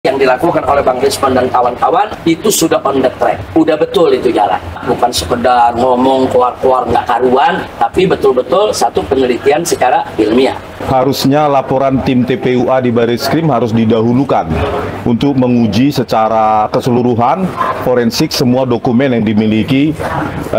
yang dilakukan oleh Bang Risman dan kawan-kawan itu sudah on the track, udah betul itu jalan, bukan sekedar ngomong keluar-keluar nggak karuan, tapi betul-betul satu penelitian secara ilmiah. Harusnya laporan tim TPUA di Barreskrim harus didahulukan untuk menguji secara keseluruhan forensik semua dokumen yang dimiliki,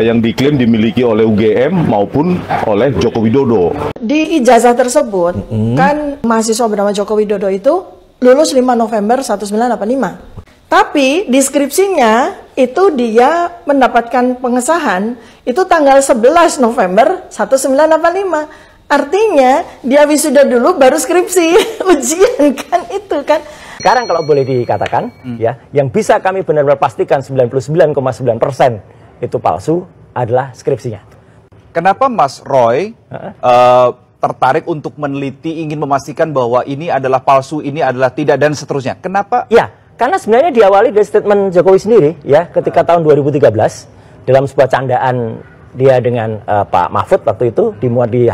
yang diklaim dimiliki oleh UGM maupun oleh Joko Widodo. Di ijazah tersebut kan mahasiswa bernama Joko Widodo itu lulus 5 November 1985. Tapi deskripsinya itu dia mendapatkan pengesahan itu tanggal 11 November 1985. Artinya dia wisuda dulu baru skripsi ujian kan itu kan. Sekarang kalau boleh dikatakan ya, yang bisa kami benar-benar pastikan 99,9% itu palsu adalah skripsinya. Kenapa Mas Roy tertarik untuk meneliti, ingin memastikan bahwa ini adalah palsu, ini adalah tidak, dan seterusnya? Kenapa? Ya, karena sebenarnya diawali dari statement Jokowi sendiri, ya, ketika tahun 2013, dalam sebuah candaan dia dengan Pak Mahfud waktu itu, dimuat di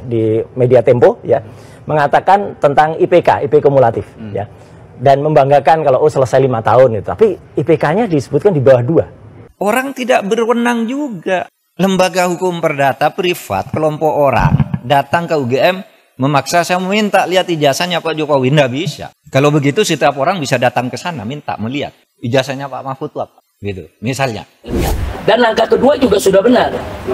di media Tempo, ya, mengatakan tentang IPK, IP kumulatif, ya, dan membanggakan kalau selesai 5 tahun itu, tapi IPK-nya disebutkan di bawah 2. Orang tidak berwenang juga. Lembaga hukum perdata privat, kelompok orang datang ke UGM memaksa saya meminta lihat ijazahnya Pak Jokowi. Nggak bisa. Kalau begitu setiap orang bisa datang ke sana minta melihat ijazahnya Pak Mahfud apa, gitu misalnya. Dan langkah kedua juga sudah benar.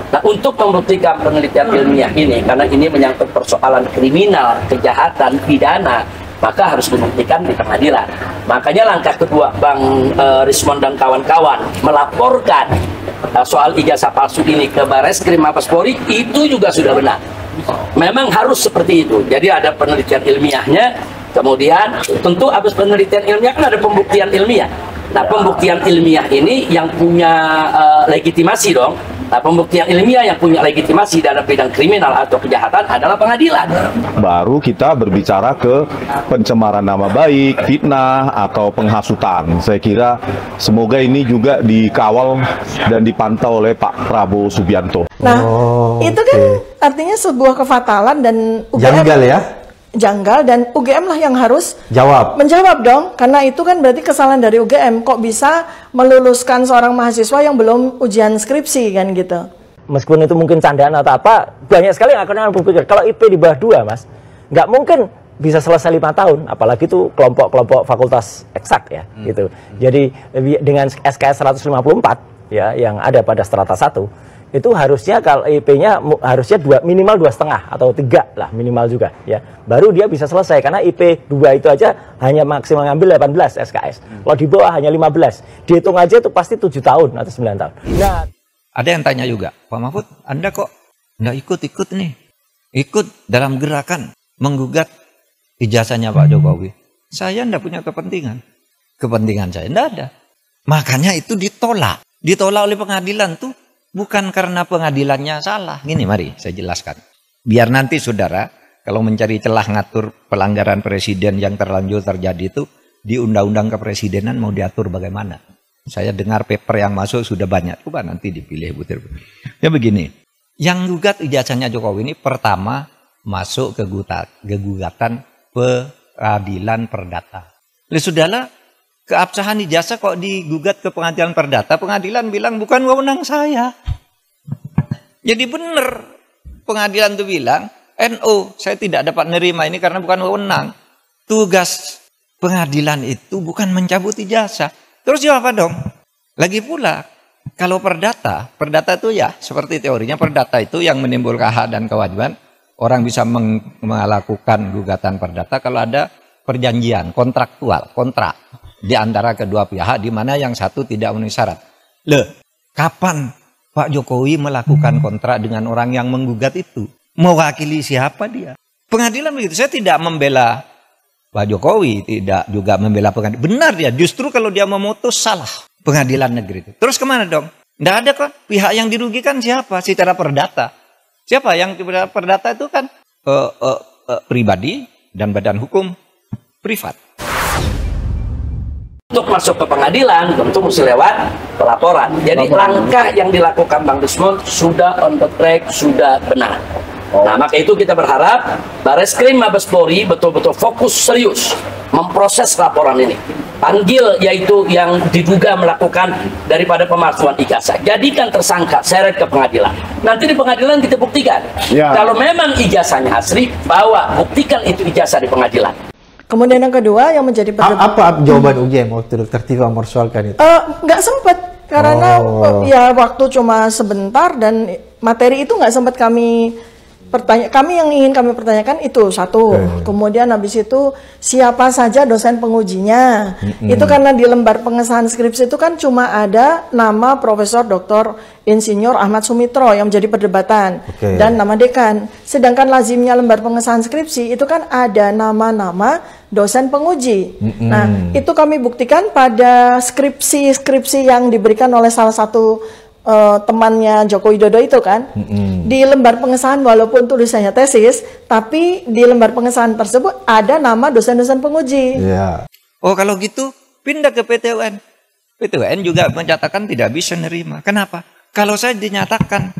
Nah, untuk membuktikan penelitian ilmiah ini, karena ini menyangkut persoalan kriminal, kejahatan, pidana, maka harus dibuktikan di pengadilan. Makanya langkah kedua Bang Risman dan kawan-kawan melaporkan soal ijazah palsu ini ke Barreskrim Mabes Polri, itu juga sudah benar. Memang harus seperti itu. Jadi ada penelitian ilmiahnya, kemudian tentu habis penelitian ilmiah kan ada pembuktian ilmiah. Nah, pembuktian ilmiah ini yang punya legitimasi dong. Nah, pembuktian ilmiah yang punya legitimasi dalam bidang kriminal atau kejahatan adalah pengadilan. Baru kita berbicara ke pencemaran nama baik, fitnah, atau penghasutan. Saya kira semoga ini juga dikawal dan dipantau oleh Pak Prabowo Subianto. Nah, itu kan artinya sebuah kefatalan dan UGM janggal ya? Janggal, dan UGM lah yang harus menjawab dong, karena itu kan berarti kesalahan dari UGM. Kok bisa meluluskan seorang mahasiswa yang belum ujian skripsi kan gitu. Meskipun itu mungkin candaan atau apa, banyak sekali yang akan berpikir kalau IP di bawah 2, Mas, nggak mungkin bisa selesai 5 tahun, apalagi itu kelompok-kelompok fakultas eksak ya, gitu. Jadi dengan SKS 154 ya yang ada pada strata 1, itu harusnya kalau IP-nya harusnya minimal 2,5 atau 3 lah minimal juga ya, baru dia bisa selesai, karena IP 2 itu aja hanya maksimal ngambil 18 SKS. Kalau di bawah hanya 15, dihitung aja itu pasti 7 tahun atau 9 tahun. Nah, ada yang tanya juga, Pak Mahfud, Anda kok nggak ikut nih, ikut dalam gerakan menggugat ijazahnya Pak Jokowi? Saya nggak punya kepentingan saya nggak ada. Makanya itu ditolak oleh pengadilan tuh. Bukan karena pengadilannya salah. Gini, mari saya jelaskan. Biar nanti saudara, kalau mencari celah ngatur pelanggaran presiden yang terlanjur terjadi itu, di undang-undang kepresidenan mau diatur bagaimana. Saya dengar paper yang masuk sudah banyak. Coba nanti dipilih butir-butir. Ya begini, yang gugat ijazahnya Jokowi ini pertama masuk ke gugatan peradilan perdata. Sudahlah, keabsahan ijazah kok digugat ke pengadilan perdata, pengadilan bilang bukan wewenang saya. Jadi benar, pengadilan itu bilang, NU, saya tidak dapat menerima ini karena bukan wewenang. Tugas pengadilan itu bukan mencabut ijazah. Terus jawab apa dong? Lagi pula, kalau perdata itu ya seperti teorinya, perdata itu yang menimbulkan hak dan kewajiban. Orang bisa melakukan gugatan perdata kalau ada perjanjian, kontrak di antara kedua pihak, di mana yang satu tidak memenuhi syarat. Kapan Pak Jokowi melakukan kontrak dengan orang yang menggugat itu? Mewakili siapa dia? Pengadilan begitu. Saya tidak membela Pak Jokowi, tidak juga membela pengadilan. Benar dia, justru kalau dia memutus salah pengadilan negeri itu. Terus kemana dong? Nggak ada kan? Pihak yang dirugikan siapa? Secara perdata. Siapa yang perdata itu kan pribadi dan badan hukum privat. Untuk masuk ke pengadilan tentu mesti lewat pelaporan. Jadi langkah yang dilakukan Bang Risman sudah on the track, sudah benar. Nah, maka itu kita berharap Barreskrim Mabes Polri betul-betul fokus serius memproses laporan ini. Panggil yaitu yang diduga melakukan daripada pemalsuan ijazah. Jadikan tersangka, seret ke pengadilan. Nanti di pengadilan kita buktikan. Kalau memang ijazahnya asli, bawa, buktikan itu ijazah di pengadilan. Kemudian yang kedua yang menjadi apa jawaban UGM waktu Dr. Tifa mempersoalkan itu? Nggak sempat karena ya waktu cuma sebentar dan materi itu nggak sempat kami yang ingin kami pertanyakan itu satu. Kemudian habis itu siapa saja dosen pengujinya. Itu karena di lembar pengesahan skripsi itu kan cuma ada nama Profesor Dr. Insinyur Ahmad Sumitro yang menjadi perdebatan dan nama dekan. Sedangkan lazimnya lembar pengesahan skripsi itu kan ada nama-nama dosen penguji. Nah, itu kami buktikan pada skripsi yang diberikan oleh salah satu temannya Joko Widodo itu kan. Di lembar pengesahan walaupun tulisannya tesis, tapi di lembar pengesahan tersebut ada nama dosen-dosen penguji. Oh, kalau gitu pindah ke PTUN. PTUN juga menyatakan tidak bisa nerima. Kenapa? Kalau saya dinyatakan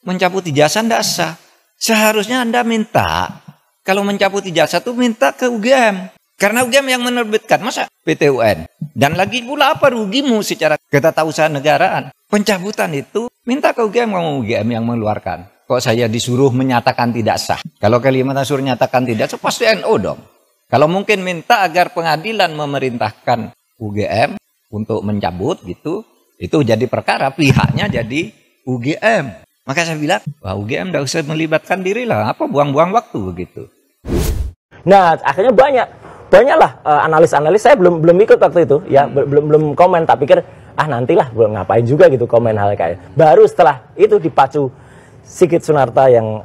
mencabut ijazah tidak sah. Seharusnya Anda minta, kalau mencabut ijazah itu minta ke UGM. Karena UGM yang menerbitkan, masa PTUN? Dan lagi pula apa rugimu secara ketatausahaan negaraan? Pencabutan itu minta ke UGM, kamu UGM yang mengeluarkan. Kok saya disuruh menyatakan tidak sah? Kalau Kalimantan suruh nyatakan tidak sah, pasti NO dong. Kalau mungkin minta agar pengadilan memerintahkan UGM untuk mencabut gitu, itu jadi perkara, pihaknya jadi UGM. Maka saya bilang, wah UGM tidak usah melibatkan diri lah, apa buang-buang waktu begitu. Nah, akhirnya banyaklah analis-analis. Saya belum ikut waktu itu ya, belum komen, tak pikir nantilah belum ngapain juga gitu komen hal kayak. Baru setelah itu dipacu Sigit Sunarta yang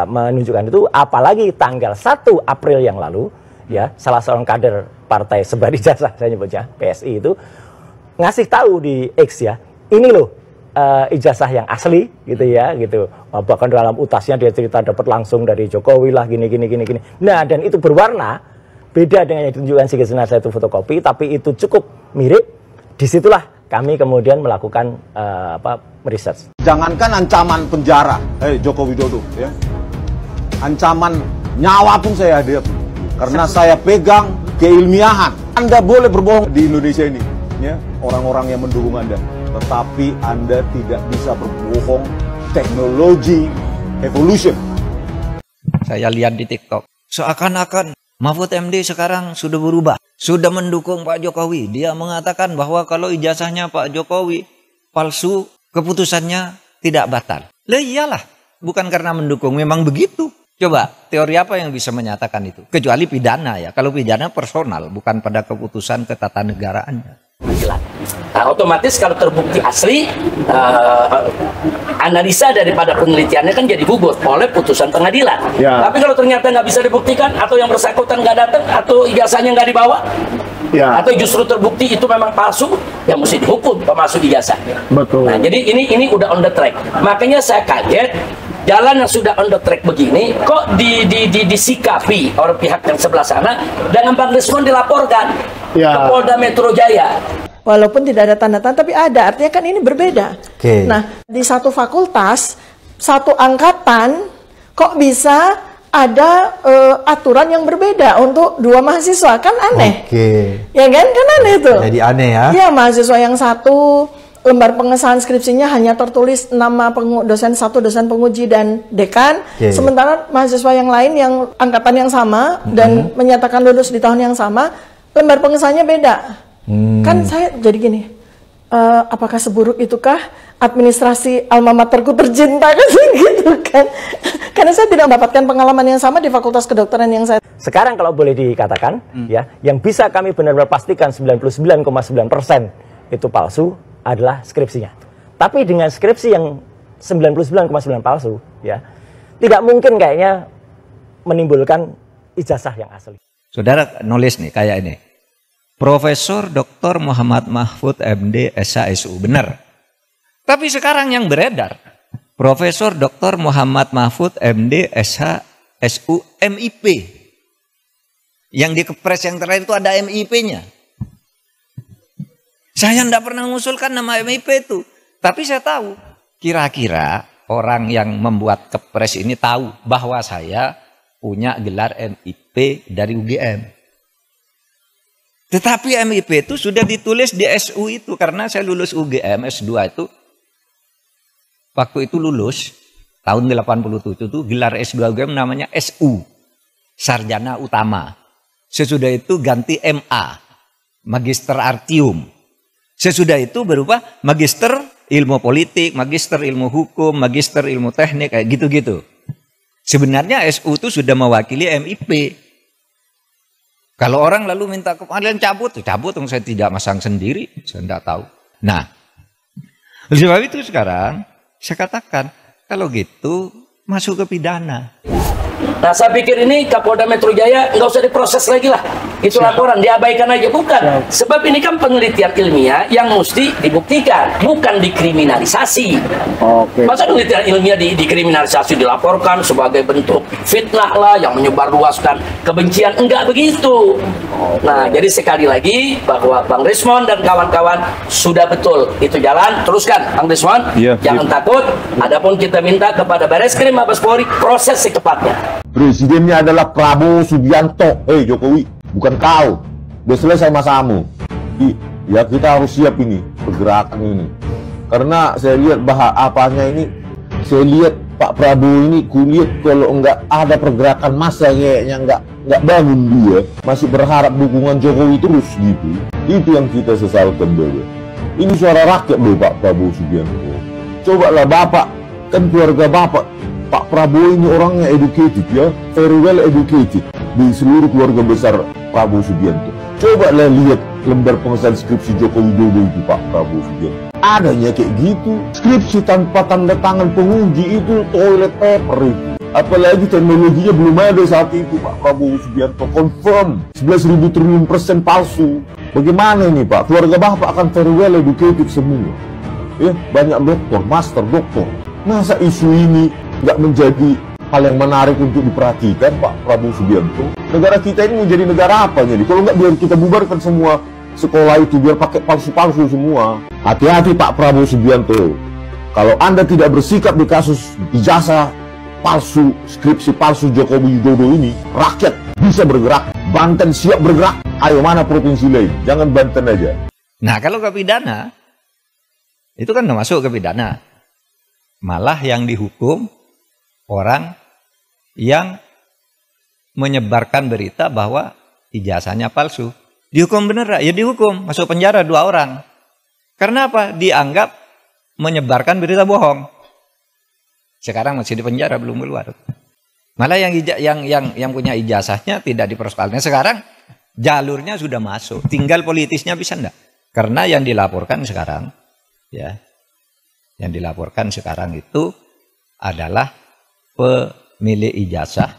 menunjukkan itu, apalagi tanggal 1 April yang lalu ya, salah seorang kader partai Sebar Ijazah, saya nyebutnya PSI itu ngasih tahu di X ya, ini loh ijazah yang asli gitu ya gitu. Bahkan dalam utasnya dia cerita dapat langsung dari Jokowi lah gini. Nah, dan itu berwarna beda dengan yang ditunjukkan Sigit Sunarta itu fotokopi, tapi itu cukup mirip. Disitulah kami kemudian melakukan riset. Jangankan ancaman penjara, Joko Widodo, ya, ancaman nyawa pun saya hadapi karena saya pegang keilmiahan. Anda boleh berbohong di Indonesia ini, ya, orang-orang yang mendukung Anda, tetapi Anda tidak bisa berbohong teknologi evolution. Saya lihat di TikTok, seakan-akan Mahfud MD sekarang sudah berubah, sudah mendukung Pak Jokowi. Dia mengatakan bahwa kalau ijazahnya Pak Jokowi palsu, keputusannya tidak batal. Lah iyalah, bukan karena mendukung, memang begitu. Coba, teori apa yang bisa menyatakan itu? Kecuali pidana ya, kalau pidana personal, bukan pada keputusan ketatanegaraannya. Nah, otomatis kalau terbukti asli, analisa daripada penelitiannya kan jadi gugur oleh putusan pengadilan. Tapi kalau ternyata nggak bisa dibuktikan, atau yang bersangkutan nggak datang, atau ijazahnya nggak dibawa, atau justru terbukti itu memang palsu, ya mesti dihukum pemalsu ijazah. Betul. Nah, jadi ini udah on the track. Makanya saya kaget, jalan yang sudah on the track begini, kok disikapi oleh pihak yang sebelah sana dengan Bang Desmond dilaporkan ke Polda Metro Jaya. Walaupun tidak ada tanda-tanda, tapi ada. Artinya kan ini berbeda. Nah, di satu fakultas, satu angkatan, kok bisa ada aturan yang berbeda untuk dua mahasiswa? Kan aneh. Ya kan? Kan aneh itu. Jadi aneh ya? Iya, mahasiswa yang satu, lembar pengesahan skripsinya hanya tertulis nama dosen satu, dosen penguji, dan dekan. Sementara mahasiswa yang lain yang angkatan yang sama dan menyatakan lulus di tahun yang sama, lembar pengesahannya beda. Kan saya jadi gini, apakah seburuk itukah administrasi alma materku tercinta kan gitu kan? Karena saya tidak mendapatkan pengalaman yang sama di Fakultas Kedokteran yang saya. Sekarang kalau boleh dikatakan ya, yang bisa kami benar-benar pastikan 99,9% itu palsu adalah skripsinya. Tapi dengan skripsi yang 99,9 palsu ya, tidak mungkin kayaknya menimbulkan ijazah yang asli. Saudara nulis nih kayak ini. Profesor Dr. Muhammad Mahfud MD SHSU, benar. Tapi sekarang yang beredar, Profesor Dr. Muhammad Mahfud MD SHSU MIP. Yang di kepres yang terakhir itu ada MIP-nya. Saya tidak pernah mengusulkan nama MIP itu. Tapi saya tahu, kira-kira orang yang membuat kepres ini tahu bahwa saya punya gelar MIP dari UGM. Tetapi MIP itu sudah ditulis di SU itu, karena saya lulus UGM S2 itu. Waktu itu lulus tahun 87 itu gelar S2 UGM namanya SU, Sarjana Utama. Sesudah itu ganti MA, Magister Artium. Sesudah itu berubah Magister Ilmu Politik, Magister Ilmu Hukum, Magister Ilmu Teknik, kayak gitu-gitu. Sebenarnya SU itu sudah mewakili MIP. Kalau orang lalu minta kalian cabut, saya tidak masang sendiri, saya tidak tahu. Nah, oleh sebab itu sekarang saya katakan, kalau gitu masuk ke pidana. Nah, saya pikir ini Kapolda Metro Jaya nggak usah diproses lagi lah. Itu laporan, diabaikan aja. Bukan. Sebab ini kan penelitian ilmiah yang mesti dibuktikan, bukan dikriminalisasi. Masa penelitian ilmiah dikriminalisasi, dilaporkan sebagai bentuk fitnah lah, yang menyebarluaskan kebencian. Enggak begitu. Nah, jadi sekali lagi bahwa Bang Rismon dan kawan-kawan sudah betul. Itu jalan, teruskan Bang Rismon. Jangan takut. Adapun kita minta kepada Bareskrim Mabes Polri proses secepatnya. Presidennya adalah Prabowo Subianto. Jokowi, bukan kau. Udah selesai masamu. Ya kita harus siap ini, pergerakan ini. Karena saya lihat apanya ini, saya lihat Pak Prabowo ini, kulihat kalau enggak ada pergerakan massa kayaknya enggak bangun dia. Masih berharap dukungan Jokowi terus gitu. Itu yang kita sesalkan dulu. Ini suara rakyat loh Pak Prabowo Subianto. Cobalah Bapak, kan keluarga Bapak, Pak Prabowo ini orangnya educated ya, very well educated di seluruh keluarga besar Prabowo Subianto. Coba lihat lembar pengesahan skripsi Joko Widodo itu Pak Prabowo Subianto. Adanya kayak gitu, skripsi tanpa tanda tangan penguji itu toilet paper itu. Apalagi teknologinya belum ada saat itu Pak Prabowo Subianto, confirm 11.000 triliun % palsu. Bagaimana ini Pak? Keluarga Bapak akan very well educated semua. Ya, banyak doktor, master doktor. Masa isu ini nggak menjadi hal yang menarik untuk diperhatikan Pak Prabowo Subianto? Negara kita ini menjadi negara apa jadi? Kalau nggak biar kita bubarkan semua sekolah itu, biar pakai palsu-palsu semua. Hati-hati Pak Prabowo Subianto. Kalau Anda tidak bersikap di kasus ijazah palsu, skripsi palsu Jokowi Widodo ini, rakyat bisa bergerak. Banten siap bergerak. Ayo mana provinsi lain? Jangan Banten aja. Nah kalau ke pidana, itu kan udah masuk ke pidana. Malah yang dihukum orang yang menyebarkan berita bahwa ijazahnya palsu. Dihukum bener, ya dihukum, masuk penjara 2 orang. Karena apa? Dianggap menyebarkan berita bohong. Sekarang masih di penjara, belum keluar. Malah yang punya ijazahnya tidak dipersoalkan. Sekarang jalurnya sudah masuk, tinggal politisnya bisa enggak? Karena yang dilaporkan sekarang, ya, yang dilaporkan sekarang itu adalah pemilik ijazah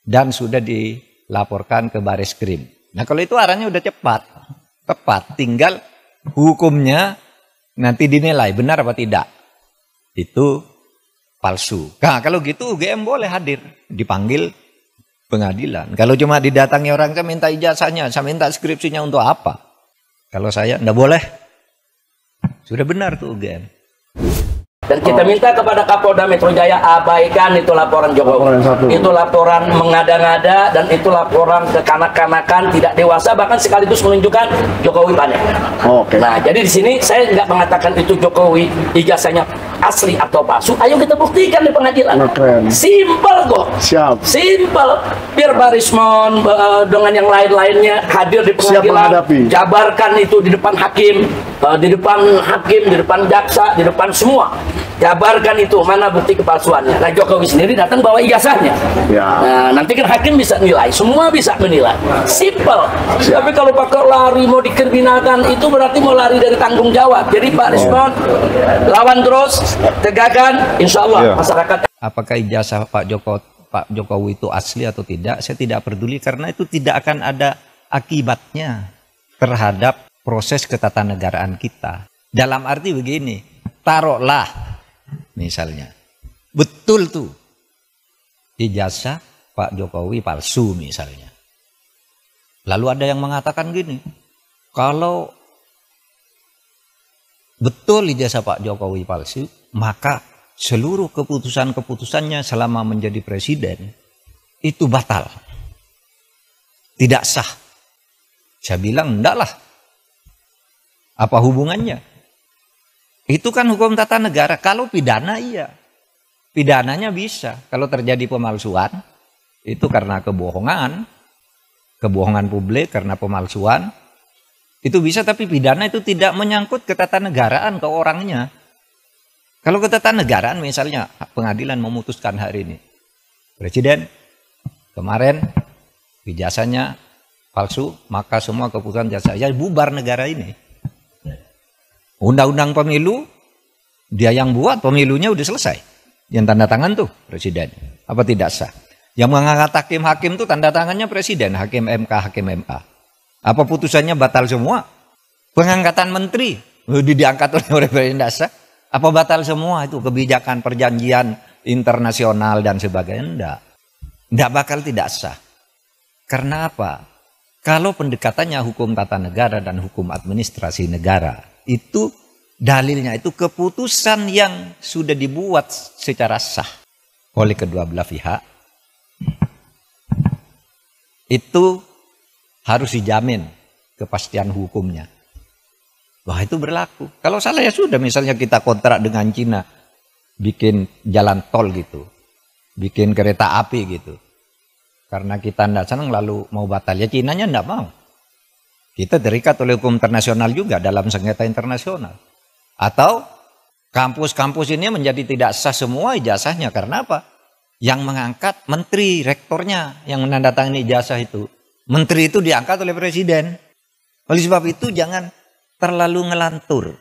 dan sudah dilaporkan ke Bareskrim. Nah kalau itu arahnya udah tepat, tinggal hukumnya nanti dinilai benar apa tidak. Itu palsu. Nah kalau gitu UGM boleh hadir, dipanggil pengadilan. Kalau cuma didatangi orang, saya minta ijazahnya, saya minta skripsinya untuk apa? Kalau saya enggak boleh. Sudah benar tuh UGM. Dan kita minta kepada Kapolda Metro Jaya abaikan itu laporan Jokowi. Itu laporan mengada-ngada dan itu laporan kekanak-kanakan, tidak dewasa, bahkan sekaligus menunjukkan Jokowi panik. Nah, jadi di sini saya nggak mengatakan itu Jokowi ijazahnya asli atau palsu. Ayo kita buktikan di pengadilan. Simpel kok. Simpel. Biar Barismon dengan yang lain-lainnya hadir di pengadilan, jabarkan itu di depan hakim, di depan jaksa, di depan semua. Jabarkan itu mana bukti kepalsuannya. Nah Jokowi sendiri datang bawa ijazahnya. Nah nanti kan hakim bisa nilai, semua bisa menilai. Simple. Tapi kalau pakai lari mau dikriminalkan itu berarti mau lari dari tanggung jawab. Jadi Pak Rismon lawan terus, tegakkan, insya Allah masyarakat. Apakah ijazah Pak Jokowi itu asli atau tidak? Saya tidak peduli karena itu tidak akan ada akibatnya terhadap proses ketatanegaraan kita. Dalam arti begini, taruhlah misalnya, betul tuh ijazah Pak Jokowi palsu misalnya. Lalu ada yang mengatakan gini, kalau betul ijazah Pak Jokowi palsu, maka seluruh keputusan-keputusannya selama menjadi presiden itu batal. Tidak sah. Saya bilang, enggak lah. Apa hubungannya? Itu kan hukum tata negara. Kalau pidana iya. Pidananya bisa. Kalau terjadi pemalsuan, itu karena kebohongan. Kebohongan publik karena pemalsuan. Itu bisa, tapi pidana itu tidak menyangkut ketatanegaraan ke orangnya. Kalau ketatanegaraan misalnya pengadilan memutuskan hari ini. Presiden kemarin ijazahnya palsu, maka semua keputusan jasa ya bubar negara ini. Undang-undang pemilu dia yang buat, pemilunya udah selesai. Yang tanda tangan tuh presiden. Apa tidak sah? Yang mengangkat hakim-hakim tuh tanda tangannya presiden, hakim MK, hakim MA. Apa putusannya batal semua? Pengangkatan menteri diangkat oleh presiden tidak sah? Apa batal semua itu kebijakan perjanjian internasional dan sebagainya? Enggak. Enggak bakal tidak sah. Karena apa? Kalau pendekatannya hukum tata negara dan hukum administrasi negara, itu dalilnya itu keputusan yang sudah dibuat secara sah oleh kedua belah pihak, itu harus dijamin kepastian hukumnya. Wah, itu berlaku. Kalau salah ya sudah, misalnya kita kontrak dengan Cina, bikin jalan tol gitu, bikin kereta api gitu. Karena kita tidak senang lalu mau batal, ya Cinanya tidak mau. Kita terikat oleh hukum internasional juga dalam sengketa internasional. Atau kampus-kampus ini menjadi tidak sah semua ijazahnya. Karena apa? Yang mengangkat menteri, rektornya yang menandatangani ijazah itu. Menteri itu diangkat oleh presiden. Oleh sebab itu jangan terlalu ngelantur.